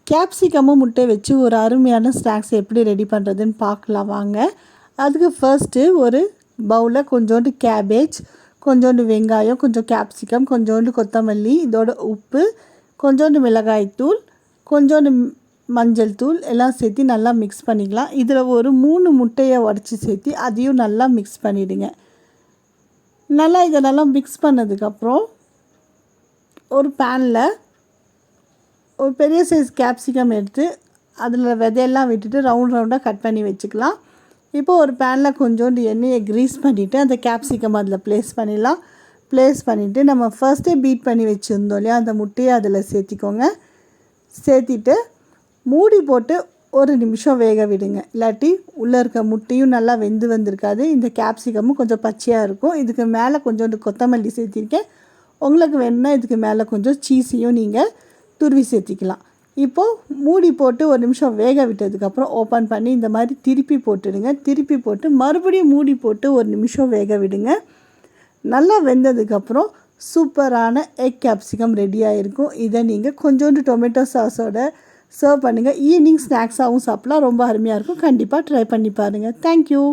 கேப்சிகமும் முட்டை வச்சு ஒரு அருமையான ஸ்நாக்ஸ் எப்படி ரெடி பண்ணுறதுன்னு பார்க்கலாம் வாங்க. அதுக்கு ஃபர்ஸ்ட்டு ஒரு பவுலில் கொஞ்சோண்டு கேபேஜ், கொஞ்சோண்டு வெங்காயம், கொஞ்சம் கேப்சிகம், கொஞ்சோண்டு கொத்தமல்லி, இதோட உப்பு, கொஞ்சோண்டு மிளகாய்த்தூள், கொஞ்சோண்டு மஞ்சள் தூள் எல்லாம் சேர்த்து நல்லா மிக்ஸ் பண்ணிக்கலாம். இதில் ஒரு 3 முட்டையை உடச்சி சேர்த்து அதையும் நல்லா மிக்ஸ் பண்ணிவிடுங்க. இதை நல்லா மிக்ஸ் பண்ணதுக்கப்புறம் ஒரு பேனில் ஒரு பெரிய சைஸ் கேப்சிகம் எடுத்து அதில் விதையெல்லாம் விட்டுட்டு ரவுண்டாக கட் பண்ணி வச்சுக்கலாம். இப்போ ஒரு பேனில் கொஞ்சோண்டு எண்ணெயை க்ரீஸ் பண்ணிவிட்டு அந்த கேப்சிகம் அதில் ப்ளேஸ் பண்ணிவிட்டு நம்ம ஃபர்ஸ்ட்டே பீட் பண்ணி வச்சுருந்தோம் இல்லையா, அந்த முட்டையை அதில் சேர்த்திக்கோங்க. சேர்த்திட்டு மூடி போட்டு ஒரு நிமிஷம் வேக விடுங்க. இல்லாட்டி உள்ளே இருக்க முட்டையும் நல்லா வெந்து வந்திருக்காது, இந்த கேப்சிகமும் கொஞ்சம் பச்சையாக இருக்கும். இதுக்கு மேலே கொஞ்சோண்டு கொத்தமல்லி சேர்த்திருக்கேன். உங்களுக்கு வேணும்னா இதுக்கு மேலே கொஞ்சம் சீஸையும் நீங்கள் துருவி சேர்த்திக்கலாம். இப்போது மூடி போட்டு ஒரு நிமிஷம் வேக விட்டதுக்கப்புறம் ஓப்பன் பண்ணி இந்த மாதிரி திருப்பி போட்டுடுங்க. திருப்பி போட்டு மறுபடியும் மூடி போட்டு ஒரு நிமிஷம் வேக விடுங்க. நல்லா வெந்ததுக்கப்புறம் சூப்பரான எக் கேப்சிகம் ரெடியாக இருக்கும். இதை நீங்கள் கொஞ்சோண்டு டொமேட்டோ சாஸோட சர்வ் பண்ணுங்கள். ஈவினிங் ஸ்நாக்ஸாகவும் சாப்பிட்லாம். ரொம்ப அருமையாக இருக்கும். கண்டிப்பாக ட்ரை பண்ணி பாருங்கள். தேங்க்யூ.